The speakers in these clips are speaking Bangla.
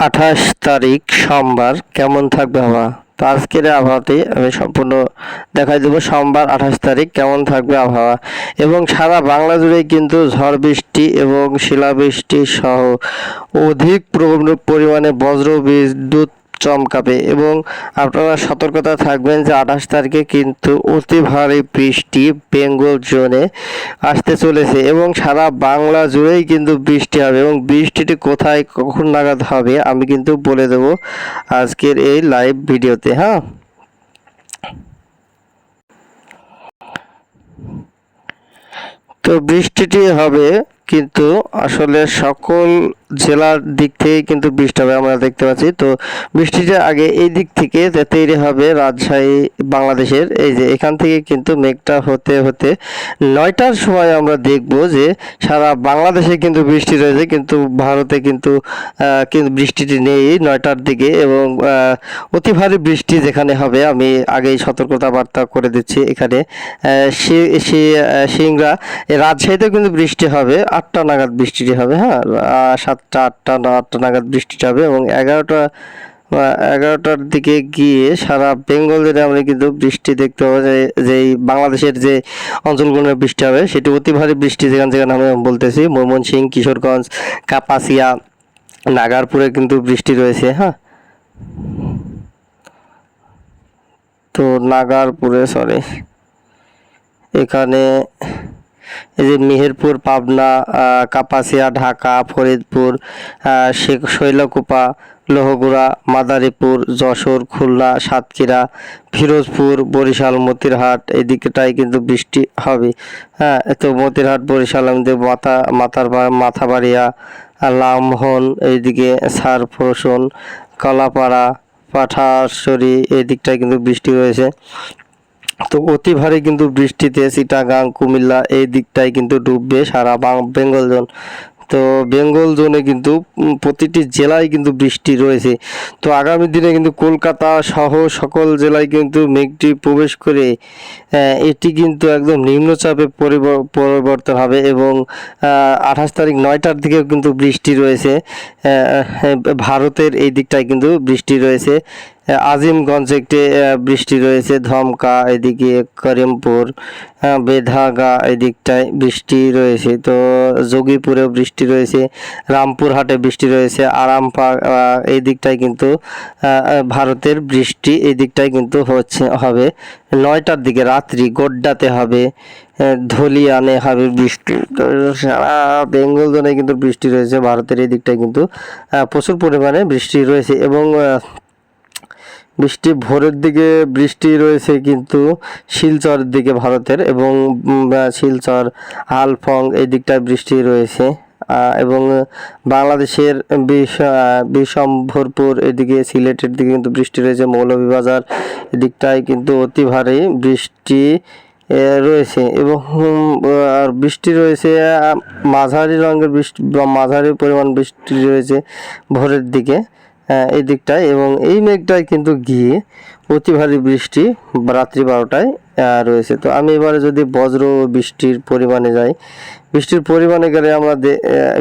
28 তারিখ সোমবার কেমন থাকবে আবহাওয়া। তো আজকের আবহাওয়াতে আমি সম্পূর্ণ দেখাই দেবো সোমবার 28 তারিখ কেমন থাকবে আবহাওয়া, এবং সারা বাংলা জুড়ে কিন্তু ঝড় বৃষ্টি এবং শিলাবৃষ্টি সহ অধিক পরিমাণে বজ্র বিদ্যুৎ চমকাবে। এবং আপনারা সতর্কতা থাকবেন যে 28 তারিখে কিন্তু অতি ভারী বৃষ্টি বেঙ্গল জোনে আসতে চলেছে এবং সারা বাংলা জুড়েই কিন্তু বৃষ্টি হবে। এবং বৃষ্টিটি কোথায় কখন নাগাদ হবে আমি কিন্তু বলে দেব আজকের এই লাইভ ভিডিওতে। হ্যাঁ, তো বৃষ্টিটি হবে কিন্তু আসলে সকল জেলার দিক থেকে কিন্তু বৃষ্টি হবে আমরা দেখতে পাচ্ছি। তো বৃষ্টিটা আগে এই দিক থেকে তৈরি হবে রাজশাহী বাংলাদেশের, এই যে এখান থেকে কিন্তু মেঘটা হতে হতে 9টার সময় আমরা দেখব যে সারা বাংলাদেশে কিন্তু বৃষ্টি রয়েছে, কিন্তু ভারতে কিন্তু বৃষ্টিটি নেই 9টার দিকে। এবং অতি ভারী বৃষ্টি যেখানে হবে আমি আগেই সতর্কতা বার্তা করে দিচ্ছি। এখানে সিংড়া রাজশাহীতেও কিন্তু বৃষ্টি হবে, 8টা নাগাদ বৃষ্টিটি হবে। হ্যাঁ, 7টা 8টা নাগাদ বৃষ্টিটা হবে এবং 11টার দিকে গিয়ে সারা বেঙ্গল জুড়ে আমরা কিন্তু বৃষ্টি দেখতে পাবো। যে বাংলাদেশের যে অঞ্চলগুলোর বৃষ্টি হবে সেটি অতি ভারী বৃষ্টি যেখানে যেখানে আমি বলতেছি ময়মনসিংহ, কিশোরগঞ্জ, কাপাসিয়া, নাগারপুরে কিন্তু বৃষ্টি রয়েছে। হ্যাঁ, তো নাগারপুরে এখানে এই যে মেহেরপুর, পাবনা, কাপাসিয়া, ঢাকা, ফরিদপুর, শৈলকুপা, লোহগুড়া, মাদারীপুর, যশোর, খুলনা, সাতক্ষীরা, ফিরোজপুর, বরিশাল, মতিরহাট এই দিকটাই কিন্তু বৃষ্টি হবে। হ্যাঁ, তো মতিরহাট, বরিশাল, আমাদের মাথাবাড়িয়া, লামহন, এইদিকে সারফরসন, কলাপাড়া, পাঠারছড়ি এই দিকটায় কিন্তু বৃষ্টি রয়েছে। তো অতি ভারী কিন্তু বৃষ্টিতে চিটাগাং, কুমিল্লা এই দিকটায় কিন্তু ডুববে সারা বেঙ্গল জোন। তো বেঙ্গল জোনে কিন্তু প্রতিটি জেলায় কিন্তু বৃষ্টি রয়েছে। তো আগামী দিনে কিন্তু কলকাতা সহ সকল জেলায় কিন্তু মেঘটি প্রবেশ করে এটি কিন্তু একদম নিম্নচাপে পরিবর্তন হবে। এবং 28 তারিখ 9টার দিকেও কিন্তু বৃষ্টি রয়েছে, ভারতের এই দিকটায় কিন্তু বৃষ্টি রয়েছে। আজিমগঞ্জে একটি বৃষ্টি রয়েছে, ধমকা এদিকে করিমপুর, বেধাগা এই দিকটায় বৃষ্টি রয়েছে। তো যোগীপুরেও বৃষ্টি রয়েছে, রামপুরহাটে বৃষ্টি রয়েছে, আরামবাগ এই দিকটায় কিন্তু ভারতের বৃষ্টি এই দিকটায় কিন্তু হবে 9টার দিকে রাত্রি গোড্ডাতে হবে, ধলিয়ানে হবে বৃষ্টি। সারা বেঙ্গল জোনে কিন্তু বৃষ্টি রয়েছে, ভারতের এই দিকটায় কিন্তু প্রচুর পরিমাণে বৃষ্টি রয়েছে। এবং বৃষ্টি ভোরের দিকে বৃষ্টি রয়েছে কিন্তু শিলচর দিকে ভারতের, এবং শিলচর, হালফং এই দিকটায় বৃষ্টি রয়েছে। এবং বাংলাদেশের বিশম্ভরপুর এদিকে সিলেটের দিকে কিন্তু বৃষ্টি রয়েছে, মৌলভীবাজার এদিকটায় কিন্তু অতি ভারী বৃষ্টি রয়েছে। এবং আর বৃষ্টি রয়েছে মাঝারি রঙের বৃষ্টি, মাঝারি পরিমাণ বৃষ্টি রয়েছে ভোরের দিকে এই দিকটায়। এবং এই মেঘটায় কিন্তু গিয়ে অতি ভারী বৃষ্টি রাত্রি 12টায় রয়েছে। তো আমি এবারে যদি বজ্র বৃষ্টির পরিমাণে যাই, বৃষ্টির পরিমাণে গেলে আমরা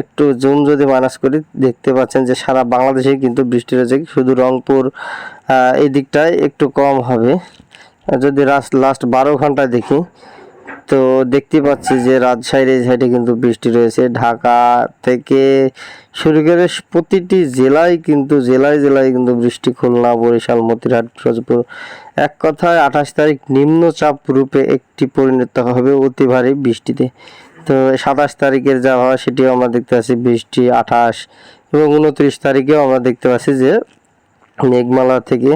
একটু জুম যদি মাইনাস করি দেখতে পাচ্ছেন যে সারা বাংলাদেশে কিন্তু বৃষ্টি রয়েছে, শুধু রংপুর এই দিকটায় একটু কম হবে। যদি লাস্ট 12 ঘন্টায় দেখি তো দেখতে পাচ্ছি যে রাজশাহীর এই সাইডে কিন্তু বৃষ্টি রয়েছে, ঢাকা থেকে শুরু করে প্রতিটি জেলায় কিন্তু জেলায় কিন্তু বৃষ্টি, খুলনা, বরিশাল, মতিরহাট, ফিরোজপুর। এক কথায় 28 তারিখ নিম্নচাপ রূপে একটি পরিণত হবে অতি ভারী বৃষ্টিতে। তো 27 তারিখের যা হয় সেটিও আমরা দেখতে পাচ্ছি বৃষ্টি, 28 এবং 29 তারিখেও আমরা দেখতে পাচ্ছি যে মেঘমালা থেকে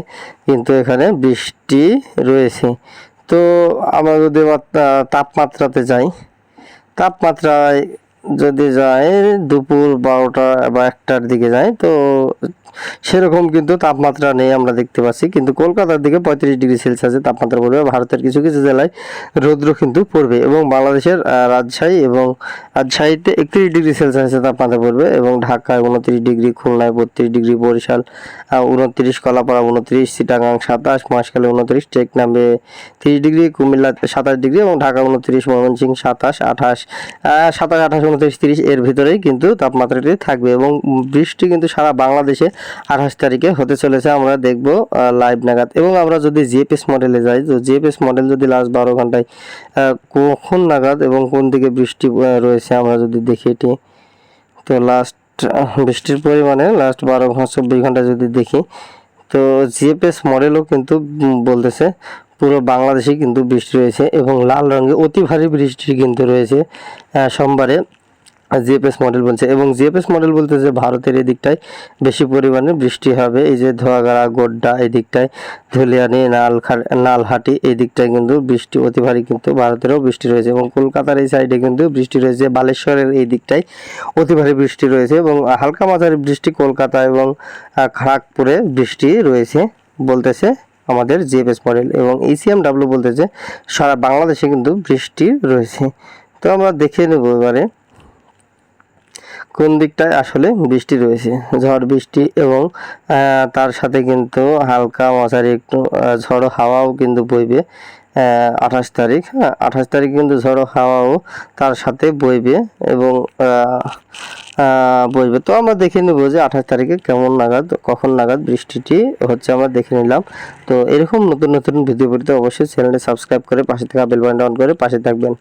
কিন্তু এখানে বৃষ্টি রয়েছে। তো আমরা যদি তাপমাত্রাতে যাই, তাপমাত্রায় যদি যাই দুপুর 12টা বা 1টার দিকে যাই তো সেরকম কিন্তু তাপমাত্রা নেই আমরা দেখতে পাচ্ছি, কিন্তু কলকাতার দিকে 35 ডিগ্রি সেলসিয়াসে তাপমাত্রা পড়বে। ভারতের কিছু কিছু জেলায় রৌদ্র কিন্তু পড়বে, এবং বাংলাদেশের রাজশাহী এবং রাজশাহীতে 31 ডিগ্রি সেলসিয়াসে তাপমাত্রা পড়বে, এবং ঢাকায় 29 ডিগ্রি, খুলনায় 32 ডিগ্রি, বরিশাল 29, কলাপাড়া 29, চিটাগাং 27, মহেশখালী 29, টেকনামে 30 ডিগ্রি, কুমিল্লা 27 ডিগ্রি এবং ঢাকা 29, ময়মনসিংহ 27, 28, 27, 28, 29-30 এর ভিতরেই কিন্তু তাপমাত্রাটি থাকবে এবং বৃষ্টি কিন্তু সারা বাংলাদেশে 28 তারিখে হতে চলেছে, আমরা দেখব লাইভ নাগাদ। এবং আমরা যদি জিএফএস মডেলে যাই, তো জিএফএস মডেল যদি লাস্ট 12 ঘন্টায় কখন নাগাদ এবং কোন দিকে বৃষ্টি রয়েছে আমরা যদি দেখি এটি, তো লাস্ট বৃষ্টির পরিমাণে লাস্ট 24 ঘন্টা যদি দেখি, তো জিএফএস মডেলও কিন্তু বলতেছে পুরো বাংলাদেশে কিন্তু বৃষ্টি রয়েছে এবং লাল রঙে অতি ভারী বৃষ্টি কিন্তু রয়েছে সোমবারে জিএফএস মডেল বলছে। এবং জিএফএস মডেল বলতেছে ভারতের এই দিকটায় বেশি পরিমাণে বৃষ্টি হবে, এই যে ধোয়াগাড়া, গোড্ডা এই দিকটায়, ধুলিয়ানি, নালহাটি এই দিকটায় কিন্তু বৃষ্টি অতি ভারী কিন্তু ভারতেরও বৃষ্টি রয়েছে। এবং কলকাতার এই সাইডে কিন্তু বৃষ্টি রয়েছে, বালেশ্বরের এই দিকটায় অতি ভারী বৃষ্টি রয়েছে এবং হালকা মাঝারি বৃষ্টি কলকাতা এবং খড়গপুরে বৃষ্টি রয়েছে বলতেছে আমাদের জিএফএস মডেল। এবং ইসিএমডব্লিউ বলতেছে সারা বাংলাদেশে কিন্তু বৃষ্টি রয়েছে। তো আমরা দেখে নেব এবারে কোন দিকটায় আসলে বৃষ্টি রয়েছে। ঝড় বৃষ্টি এবং তার সাথে কিন্তু হালকা মাঝারি একটু ঝড়ো হাওয়াও কিন্তু বইবে 28 তারিখ। 28 তারিখ কিন্তু ঝড়ো হাওয়াও তার সাথে বইবে এবং বইবে। তো আমরা দেখে নেব যে 28 তারিখে কেমন নাগাদ, কখন নাগাদ বৃষ্টিটি হচ্ছে আমরা দেখে নিলাম। তো এরকম নতুন নতুন ভিডিও পেতে অবশ্যই চ্যানেলটি সাবস্ক্রাইব করে পাশে থাকা বেল বাটনটা অন করে পাশে থাকবেন।